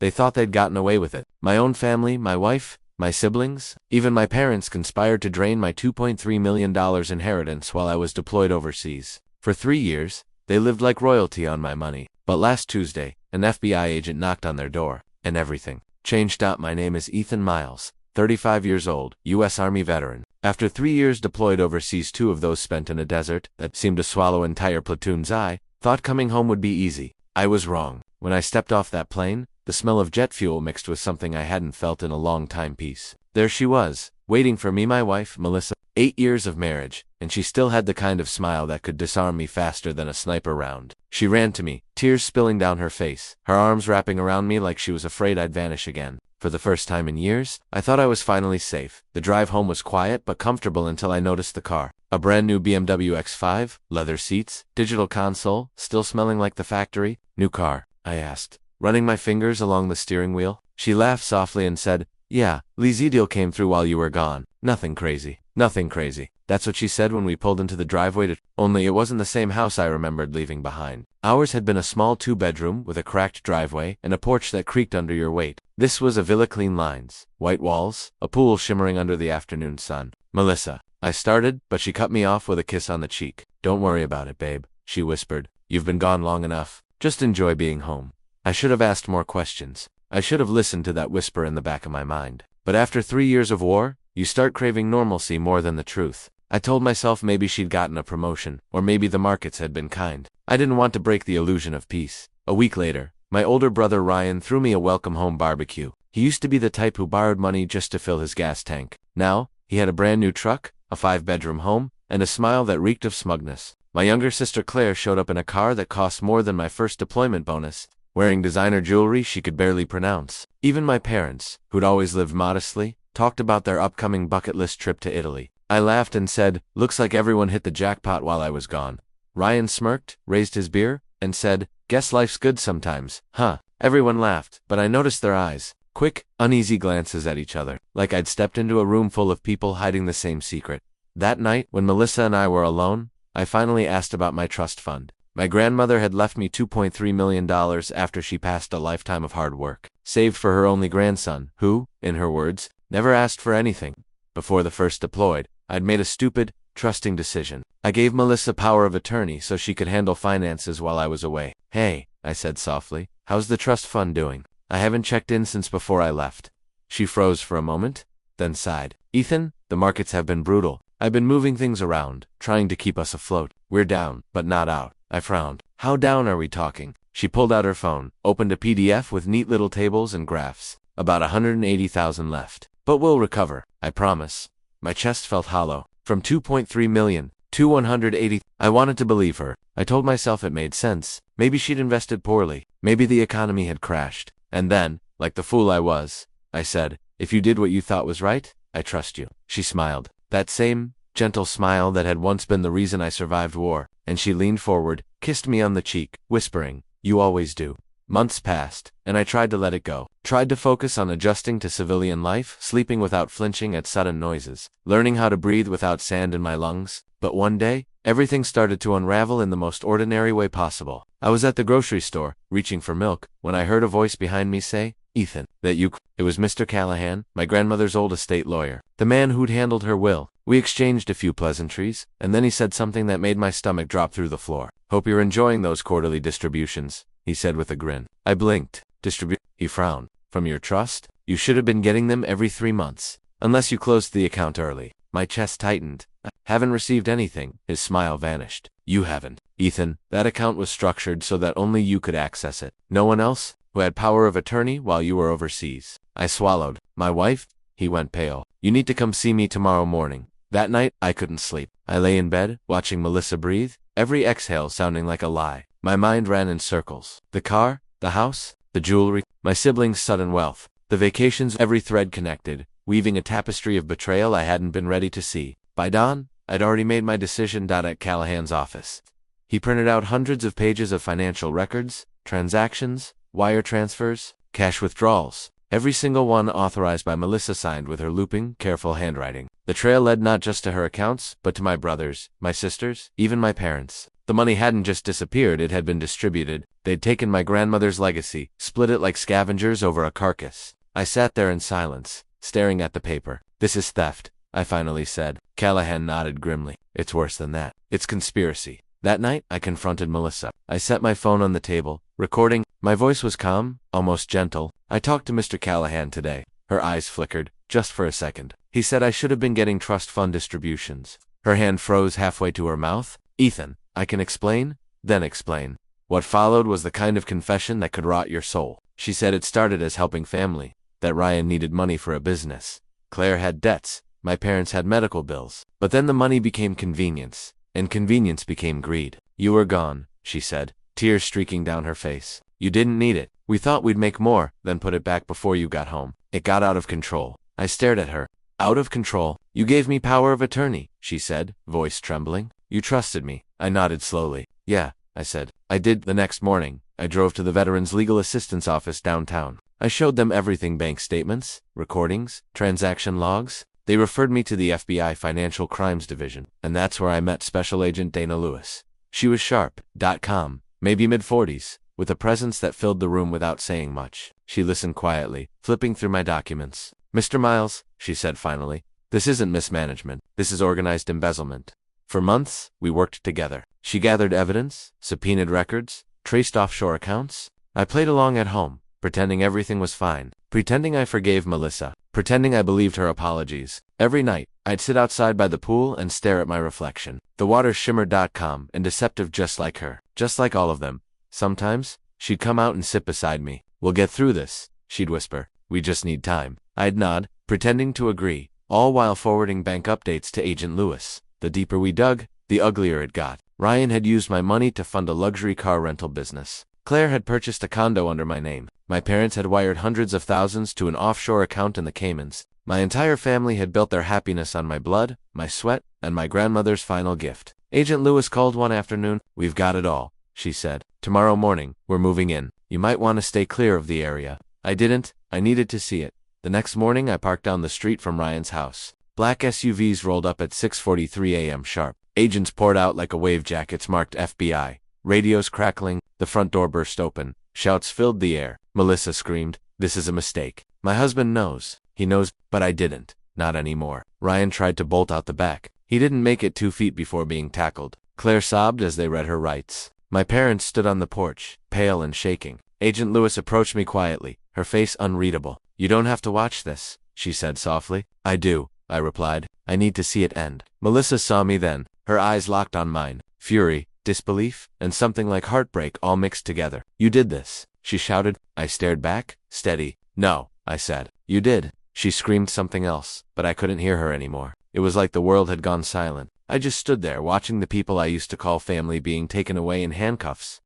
They thought they'd gotten away with it. My own family, my wife, my siblings, even my parents conspired to drain my $2.3 million inheritance while I was deployed overseas. For 3 years, they lived like royalty on my money. But last Tuesday, an FBI agent knocked on their door, and everything changed. My name is Ethan Miles, 35 years old, U.S. Army veteran. After 3 years deployed overseas, 2 of those spent in a desert that seemed to swallow entire platoons, I thought coming home would be easy. I was wrong. When I stepped off that plane, the smell of jet fuel mixed with something I hadn't felt in a long time. Peace. There she was, waiting for me, my wife, Melissa. 8 years of marriage, and she still had the kind of smile that could disarm me faster than a sniper round. She ran to me, tears spilling down her face, her arms wrapping around me like she was afraid I'd vanish again. For the first time in years, I thought I was finally safe. The drive home was quiet but comfortable until I noticed the car. A brand new BMW X5, leather seats, digital console, still smelling like the factory. New car? I asked, running my fingers along the steering wheel. She laughed softly and said, "Yeah, Lee's deal came through while you were gone. Nothing crazy. Nothing crazy." That's what she said when we pulled into the driveway. Only it wasn't the same house I remembered leaving behind. Ours had been a small 2-bedroom with a cracked driveway and a porch that creaked under your weight. This was a villa, clean lines, white walls, a pool shimmering under the afternoon sun. "Melissa," I started, but she cut me off with a kiss on the cheek. "Don't worry about it, babe," she whispered. "You've been gone long enough. Just enjoy being home." I should have asked more questions. I should have listened to that whisper in the back of my mind. But after 3 years of war, you start craving normalcy more than the truth. I told myself maybe she'd gotten a promotion, or maybe the markets had been kind. I didn't want to break the illusion of peace. A week later, my older brother Ryan threw me a welcome home barbecue. He used to be the type who borrowed money just to fill his gas tank. Now, he had a brand new truck, a 5-bedroom home, and a smile that reeked of smugness. My younger sister Claire showed up in a car that cost more than my first deployment bonus, wearing designer jewelry she could barely pronounce. Even my parents, who'd always lived modestly, talked about their upcoming bucket list trip to Italy. I laughed and said, "Looks like everyone hit the jackpot while I was gone." Ryan smirked, raised his beer, and said, "Guess life's good sometimes, huh?" Everyone laughed, but I noticed their eyes. Quick, uneasy glances at each other, like I'd stepped into a room full of people hiding the same secret. That night, when Melissa and I were alone, I finally asked about my trust fund. My grandmother had left me $2.3 million after she passed a lifetime of hard work, saved for her only grandson, who, in her words, never asked for anything. Before the first deployed, I'd made a stupid, trusting decision. I gave Melissa power of attorney so she could handle finances while I was away. "Hey," I said softly, "how's the trust fund doing? I haven't checked in since before I left." She froze for a moment, then sighed. "Ethan, the markets have been brutal. I've been moving things around, trying to keep us afloat. We're down, but not out." I frowned. "How down are we talking?" She pulled out her phone, opened a PDF with neat little tables and graphs. "About 180,000 left. But we'll recover, I promise." My chest felt hollow. From 2.3 million to 180. I wanted to believe her. I told myself it made sense. Maybe she'd invested poorly. Maybe the economy had crashed. And then, like the fool I was, I said, "If you did what you thought was right, I trust you." She smiled. That same, gentle smile that had once been the reason I survived war. And she leaned forward, kissed me on the cheek, whispering, "You always do." Months passed, and I tried to let it go. Tried to focus on adjusting to civilian life, sleeping without flinching at sudden noises, learning how to breathe without sand in my lungs. But one day, everything started to unravel in the most ordinary way possible. I was at the grocery store, reaching for milk, when I heard a voice behind me say, "Ethan, that you?" It was Mr. Callahan, my grandmother's old estate lawyer, the man who'd handled her will. We exchanged a few pleasantries, and then he said something that made my stomach drop through the floor. "Hope you're enjoying those quarterly distributions," he said with a grin. I blinked. He frowned. "From your trust? You should have been getting them every 3 months. Unless you closed the account early." My chest tightened. "I haven't received anything." His smile vanished. "You haven't, Ethan. That account was structured so that only you could access it. No one else, who had power of attorney while you were overseas." I swallowed. "My wife?" He went pale. "You need to come see me tomorrow morning." That night, I couldn't sleep. I lay in bed, watching Melissa breathe, every exhale sounding like a lie. My mind ran in circles. The car, the house, the jewelry, my siblings' sudden wealth, the vacations, every thread connected, weaving a tapestry of betrayal I hadn't been ready to see. By dawn, I'd already made my decision. At Callahan's office, he printed out hundreds of pages of financial records, transactions, wire transfers, cash withdrawals, every single one authorized by Melissa, signed with her looping, careful handwriting. The trail led not just to her accounts, but to my brothers, my sisters, even my parents. The money hadn't just disappeared, it had been distributed. They'd taken my grandmother's legacy, split it like scavengers over a carcass. I sat there in silence, staring at the paper. This is theft, I finally said. Callahan nodded grimly. It's worse than that. It's conspiracy. That night, I confronted Melissa. I set my phone on the table, recording. My voice was calm, almost gentle. I talked to Mr. Callahan today. Her eyes flickered, just for a second. He said I should have been getting trust fund distributions. Her hand froze halfway to her mouth. Ethan, I can explain, then explain. What followed was the kind of confession that could rot your soul. She said it started as helping family, that Ryan needed money for a business. Claire had debts. My parents had medical bills. But then the money became convenience, and convenience became greed. You were gone, she said, tears streaking down her face. You didn't need it. We thought we'd make more, then put it back before you got home. It got out of control. I stared at her. Out of control? You gave me power of attorney, she said, voice trembling. You trusted me. I nodded slowly. Yeah, I said. I did. The next morning, I drove to the Veterans Legal Assistance Office downtown. I showed them everything: bank statements, recordings, transaction logs. They referred me to the FBI Financial Crimes Division, and that's where I met Special Agent Dana Lewis. She was sharp, .com, maybe mid-40s, with a presence that filled the room without saying much. She listened quietly, flipping through my documents. Mr. Miles, she said finally, this isn't mismanagement. This is organized embezzlement. For months, we worked together. She gathered evidence, subpoenaed records, traced offshore accounts. I played along at home, pretending everything was fine, pretending I forgave Melissa, pretending I believed her apologies. Every night, I'd sit outside by the pool and stare at my reflection. The water shimmered .com and deceptive, just like her, just like all of them. Sometimes, she'd come out and sit beside me. We'll get through this, she'd whisper. We just need time. I'd nod, pretending to agree, all while forwarding bank updates to Agent Lewis. The deeper we dug, the uglier it got. Ryan had used my money to fund a luxury car rental business. Claire had purchased a condo under my name. My parents had wired hundreds of thousands to an offshore account in the Caymans. My entire family had built their happiness on my blood, my sweat, and my grandmother's final gift. Agent Lewis called one afternoon. We've got it all, she said. Tomorrow morning, we're moving in. You might want to stay clear of the area. I didn't. I needed to see it. The next morning, I parked down the street from Ryan's house. Black SUVs rolled up at 6:43 a.m. sharp. Agents poured out like a wave, jackets marked FBI. Radios crackling. The front door burst open. Shouts filled the air. Melissa screamed, "This is a mistake. My husband knows. He knows, but I didn't. Not anymore." Ryan tried to bolt out the back. He didn't make it 2 feet before being tackled. Claire sobbed as they read her rights. My parents stood on the porch, pale and shaking. Agent Lewis approached me quietly, her face unreadable. "You don't have to watch this," she said softly. "I do," I replied. "I need to see it end." Melissa saw me then. Her eyes locked on mine. Fury, disbelief, and something like heartbreak all mixed together. "You did this," she shouted. I stared back, steady. "No," I said. "You did." She screamed something else, but I couldn't hear her anymore. It was like the world had gone silent. I just stood there watching the people I used to call family being taken away in handcuffs.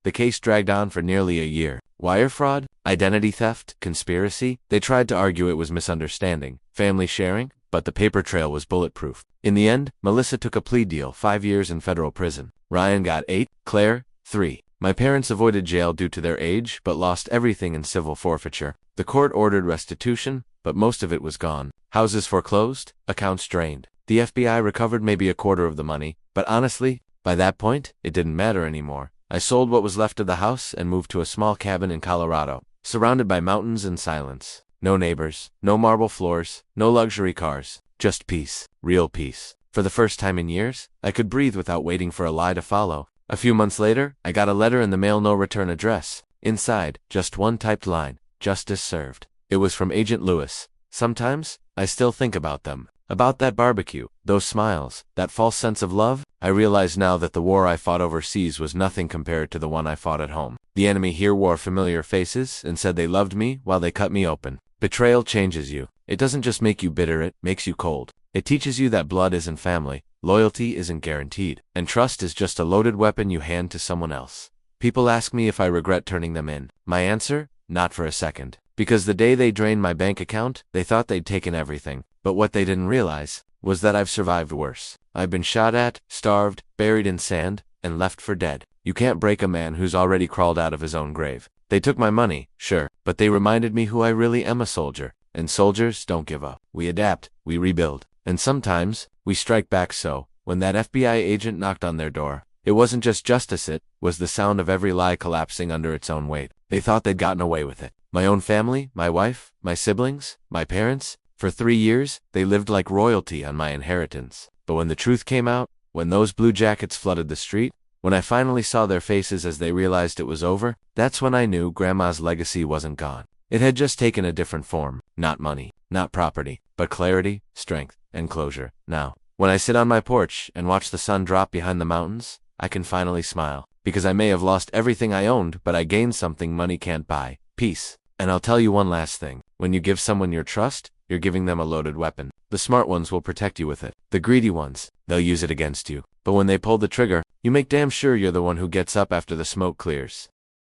The case dragged on for nearly a year. Wire fraud, identity theft, conspiracy. They tried to argue it was misunderstanding, family sharing, but the paper trail was bulletproof. In the end, Melissa took a plea deal, 5 years in federal prison. Ryan got 8, Claire, 3. My parents avoided jail due to their age, but lost everything in civil forfeiture. The court ordered restitution, but most of it was gone. Houses foreclosed, accounts drained. The FBI recovered maybe a quarter of the money, but honestly, by that point, it didn't matter anymore. I sold what was left of the house and moved to a small cabin in Colorado, surrounded by mountains and silence. No neighbors, no marble floors, no luxury cars, just peace, real peace. For the first time in years, I could breathe without waiting for a lie to follow. A few months later, I got a letter in the mail, no return address. Inside, just one typed line: justice served. It was from Agent Lewis. Sometimes, I still think about them. About that barbecue, those smiles, that false sense of love. I realize now that the war I fought overseas was nothing compared to the one I fought at home. The enemy here wore familiar faces and said they loved me while they cut me open. Betrayal changes you. It doesn't just make you bitter, it makes you cold. It teaches you that blood isn't family, loyalty isn't guaranteed, and trust is just a loaded weapon you hand to someone else. People ask me if I regret turning them in. My answer? Not for a second. Because the day they drained my bank account, they thought they'd taken everything. But what they didn't realize was that I've survived worse. I've been shot at, starved, buried in sand, and left for dead. You can't break a man who's already crawled out of his own grave. They took my money, sure, but they reminded me who I really am: a soldier. And soldiers don't give up. We adapt, we rebuild. And sometimes, we strike back. So, when when that FBI agent knocked on their door, it wasn't just justice, it was the sound of every lie collapsing under its own weight. They thought they'd gotten away with it. My own family, my wife, my siblings, my parents, for 3 years, they lived like royalty on my inheritance. But when the truth came out, when those blue jackets flooded the street, when I finally saw their faces as they realized it was over, that's when I knew Grandma's legacy wasn't gone. It had just taken a different form. Not money, not property, but clarity, strength, and closure. Now, when I sit on my porch and watch the sun drop behind the mountains, I can finally smile. Because I may have lost everything I owned, but I gained something money can't buy: peace. And I'll tell you one last thing. When you give someone your trust, you're giving them a loaded weapon. The smart ones will protect you with it. The greedy ones, they'll use it against you. But when they pull the trigger, you make damn sure you're the one who gets up after the smoke clears.